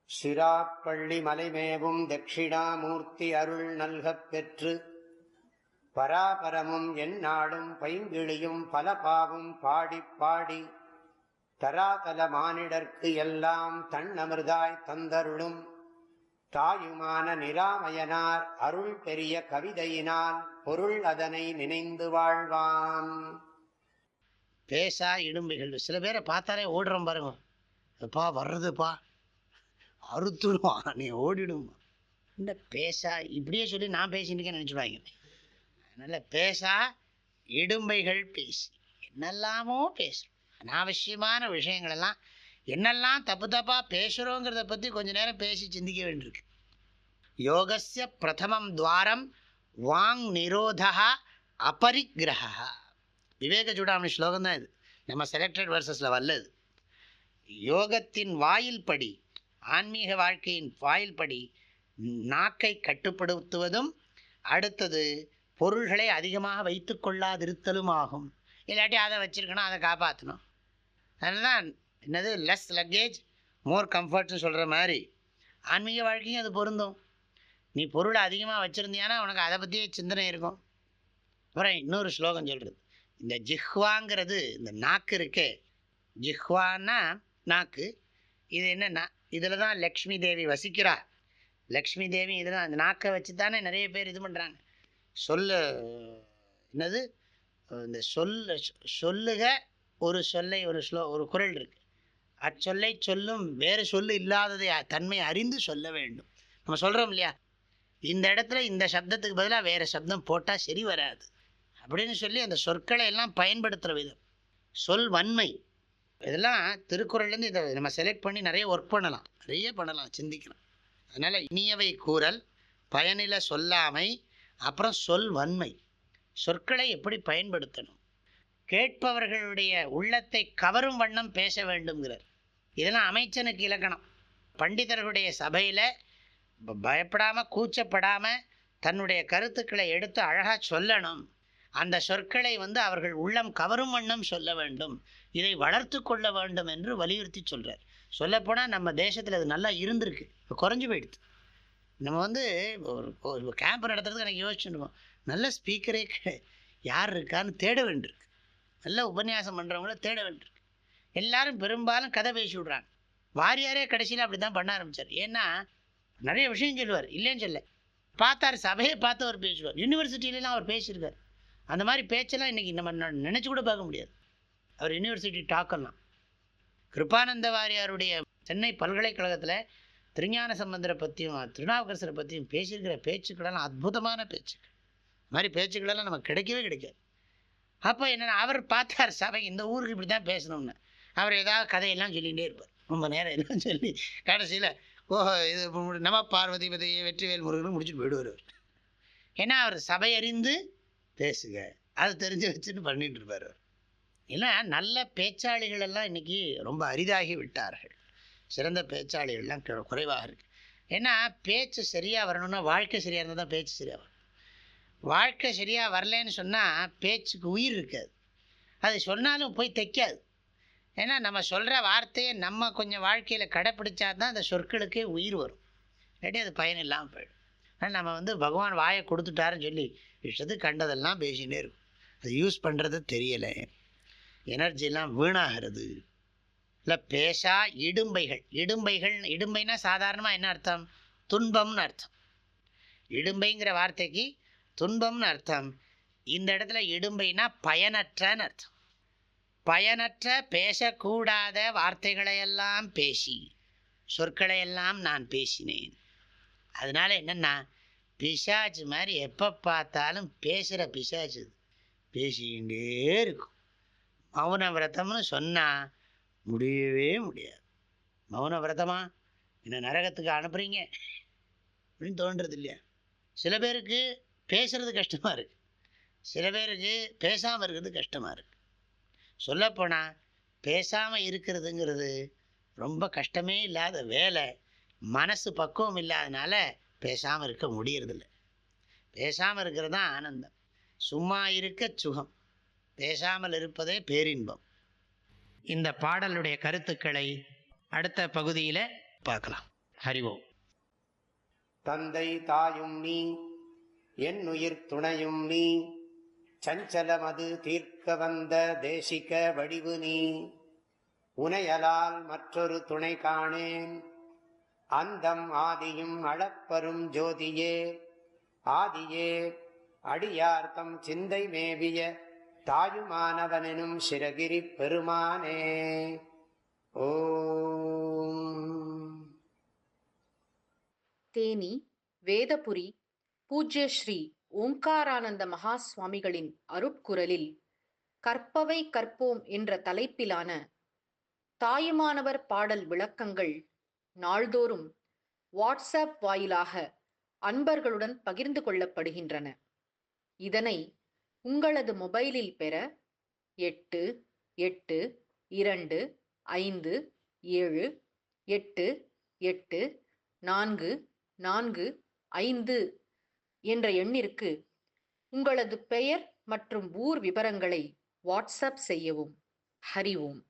சிராப்பள்ளி மலைமேவும் தட்சிணாமூர்த்தி அருள் நல்கப் பெற்று பராபரமும் எந்நாடும் பைங்கிழியும் பல பாவும் பாடிப் பாடி தராதல மானிடர்க்கு எல்லாம் தன்னமிர்தாய் தந்தருளும் தாயுமான நிராமயனார் அருள் பெரிய கவிதையினால் பொருள் அதனை நினைந்து வாழ்வான். பேசா இடும்பைகள். சில பேரை பார்த்தாலே ஓடுறோம் பாருங்க, எப்பா வர்றதுப்பா அறுத்துடுமா நீ ஓடிடுமா. இந்த பேசா இப்படியே சொல்லி நான் பேசிட்டு இருக்கேன் நினச்சிடுவாங்க. அதனால் பேசா இடும்பைகள் பேசி என்னெல்லாமோ பேசுகிறோம். அனாவசியமான விஷயங்களெல்லாம் என்னெல்லாம் தப்பு தப்பாக பேசுகிறோங்கிறத பற்றி கொஞ்சம் நேரம் பேசி சிந்திக்க வேண்டியிருக்கு. யோகஸ்ய பிரதமம் துவாரம் வாங் நிரோதா அபரிக்கிரஹா. விவேக சூடாமணி ஸ்லோகம் தான் இது, நம்ம செலக்டட் வெர்சஸில் வல்லது. யோகத்தின் வாயில் படி, ஆன்மீக வாழ்க்கையின் வாயில் படி நாக்கை கட்டுப்படுத்துவதும், அடுத்தது பொருள்களை அதிகமாக வைத்து கொள்ளாதிருத்தலும் ஆகும். இல்லாட்டி அதை வச்சுருக்கணும், அதை காப்பாற்றணும். அதனால் என்னது லெஸ் லக்கேஜ் மோர் கம்ஃபர்ட்னு சொல்கிற மாதிரி ஆன்மீக வாழ்க்கையும் அது பொருந்தும். நீ பொருளை அதிகமாக வச்சுருந்தியானா உனக்கு அதை பற்றியே சிந்தனை இருக்கும். அப்புறம் இன்னொரு ஸ்லோகம் சொல்கிறது, இந்த ஜிஹ்வாங்கிறது இந்த நாக்கு இருக்கே, ஜிஹ்வான்னா நாக்கு, இது என்னன்னா இதில் தான் லக்ஷ்மி தேவி வசிக்கிறா. லக்ஷ்மி தேவி இதில் தான், அந்த நாக்கை வச்சு தானே நிறைய பேர் இது பண்ணுறாங்க. என்னது இந்த சொல்லுக ஒரு சொல்லை ஒரு குறள் இருக்குது, அச்சொல்லை சொல்லும் வேறு சொல்லு இல்லாததை தன்மை அறிந்து சொல்ல வேண்டும். நம்ம சொல்கிறோம் இல்லையா, இந்த இடத்துல இந்த சப்தத்துக்கு பதிலாக வேறு சப்தம் போட்டால் சரி வராது அப்படின்னு சொல்லி அந்த சொற்களை எல்லாம் பயன்படுத்துகிற விதம், சொல் வன்மை, இதெல்லாம் திருக்குறள்லேருந்து இதை நம்ம செலக்ட் பண்ணி நிறைய ஒர்க் பண்ணலாம், நிறைய பண்ணலாம், சிந்திக்கலாம். அதனால் இனியவை கூறல், பயனில சொல்லாமை, அப்புறம் சொல் வன்மை, சொற்களை எப்படி பயன்படுத்தணும், கேட்பவர்களுடைய உள்ளத்தை கவரும் வண்ணம் பேச வேண்டும்ங்கிறார். இதெல்லாம் அமைச்சனுக்கு இலக்கணம். பண்டிதர்களுடைய சபையில் பயப்படாமல் கூச்சப்படாமல் தன்னுடைய கருத்துக்களை எடுத்து அழகாக சொல்லணும். அந்த சொற்களை அவர்கள் உள்ளம் கவரும் வண்ணம் சொல்ல வேண்டும், இதை வளர்த்து கொள்ள வேண்டும் என்று வலியுறுத்தி சொல்லப்போனால் நம்ம தேசத்தில் அது நல்லா இருந்திருக்கு, குறைஞ்சி போயிடுது. நம்ம ஒரு கேம்ப் நடத்துறதுக்கு எனக்கு யோசிச்சுடுவோம், நல்ல ஸ்பீக்கரே யார் இருக்கான்னு தேட வேண்டியிருக்கு, நல்ல உபன்யாசம் பண்ணுறவங்கள தேட வேண்டியிருக்கு. எல்லாரும் பெரும்பாலும் கதை பேசி விட்றாங்க. வாரியாரே கடைசியில் அப்படி தான் பண்ண ஆரம்பித்தார். ஏன்னா நிறைய விஷயம் சொல்லுவார், இல்லைன்னு சொல்ல, பார்த்தார் சபையை பார்த்து அவர் பேசுவார். யூனிவர்சிட்டியிலலாம் அவர் பேசியிருக்கார். அந்த மாதிரி பேச்செல்லாம் இன்றைக்கி நம்ம நினச்சி கூட பார்க்க முடியாது. அவர் யூனிவர்சிட்டி டாக்கெல்லாம் கிருபானந்த வாரியாருடைய சென்னை பல்கலைக்கழகத்தில் திருஞான சம்பந்தரை பற்றியும் திருநாவுக்கரசரை பற்றியும் பேசியிருக்கிற பேச்சுக்களெல்லாம் அற்புதமான பேச்சுக்கள். அது மாதிரி பேச்சுக்களெல்லாம் நமக்கு கிடைக்கவே கிடைக்காது. அப்போ என்னென்னா அவர் பார்த்தார் சபை இந்த ஊருக்கு இப்படி தான் பேசணும்னு, அவர் ஏதாவது கதையெல்லாம் சொல்லிகிட்டே இருப்பார், ரொம்ப நேரம் எல்லாம் சொல்லி கடைசியில் இது நம பார்வதி பதையை வெற்றிவேல் முருகன் முடிச்சுட்டு போயிடுவார். ஏன்னா அவர் சபை அறிந்து பேசுக, அது தெரிஞ்சு வச்சுட்டு பண்ணிட்டு இருப்பார் அவர். ஏன்னா நல்ல பேச்சாளிகள் எல்லாம் இன்றைக்கி ரொம்ப அரிதாகி விட்டார்கள். சிறந்த பேச்சாளிகள்லாம் குறைவாக இருக்குது. ஏன்னா பேச்சு சரியாக வரணும்னா வாழ்க்கை சரியாக இருந்தால் தான் பேச்சு சரியாக வரும். வாழ்க்கை சரியாக வரலன்னு சொன்னால் பேச்சுக்கு உயிர் இருக்காது, அது சொன்னாலும் போய் தைக்காது. ஏன்னா நம்ம சொல்கிற வார்த்தையை நம்ம கொஞ்சம் வாழ்க்கையில் கடைப்பிடிச்சா தான் அந்த சொற்களுக்கே உயிர் வரும், இல்லாட்டி அது பயன் இல்லாமல் போயிடும். ஆனால் நம்ம பகவான் வாயை கொடுத்துட்டாருன்னு சொல்லி இஷ்டத்து கண்டதெல்லாம் பேசிகிட்டே இருக்கும், அது யூஸ் பண்ணுறது தெரியலை, எனர்ஜிலாம் வீணாகிறது. இல்லை பேசா இடும்பைகள். இடும்பைனா சாதாரணமாக என்ன அர்த்தம், துன்பம்னு அர்த்தம். இடும்பைங்கிற வார்த்தைக்கு துன்பம்னு அர்த்தம். இந்த இடத்துல இடும்பைனா பயனற்றன்னு அர்த்தம். பயனற்ற பேசக்கூடாத வார்த்தைகளையெல்லாம் பேசி சொற்களையெல்லாம் நான் பேசினேன். அதனால என்னென்னா பிசாச்சு மாதிரி எப்போ பார்த்தாலும் பேசுகிற பிசாச்சு பேசிக்கிட்டே இருக்கும். மௌன விரதம்னு சொன்னால் முடியவே முடியாது. மௌன விரதமா என்ன நரகத்துக்கு அனுப்புகிறீங்க அப்படின்னு தோன்றது இல்லையா? சில பேருக்கு பேசுகிறது கஷ்டமாக இருக்குது, சில பேருக்கு பேசாமல் இருக்கிறது கஷ்டமாக இருக்குது. சொல்லப்போனால் பேசாமல் இருக்கிறதுங்கிறது ரொம்ப கஷ்டமே இல்லாத வேலை. மனசு பக்குவம் இல்லாதனால பேசாமல் இருக்க முடியறதில்ல. பேசாமல் இருக்கிறது தான் ஆனந்தம். சும்மா இருக்க சுகம், பேசாமல் இருப்பதே பேரின்பம். இந்த பாடலுடைய கருத்துக்களை அடுத்த பகுதியில் பார்க்கலாம். ஹரி ஓம். தந்தை தாயும் நீ, என்னுயிர் துணையும் நீ, சஞ்சலமது தீர்க்க வந்த தேசிக வடிவு நீ, உனையலால் மற்றொரு துணை காணேன், அந்தம் ஆதியும் அளப்பரும் ஜோதியே, ஆதியே அடியார்த்தம் சிந்தை மேவிய தாயுமானவனும் சிரகிரி பெருமானே. ஓம். தேனி வேதபுரி பூஜ்ய ஸ்ரீ ஓங்காரானந்த மகா சுவாமிகளின் அருட்குரலில் கற்பவை கற்போம் என்ற தலைப்பிலான தாயுமானவர் பாடல் விளக்கங்கள் நாள்தோறும் வாட்ஸ்அப் வாயிலாக அன்பர்களுடன் பகிர்ந்து கொள்ளப்படுகின்றன. இதனை உங்களது மொபைலில் பெற 8827488445 என்ற எண்ணிற்கு உங்களது பெயர் மற்றும் ஊர் விவரங்களை வாட்ஸ்அப் செய்யவும். ஹரி ஓம்.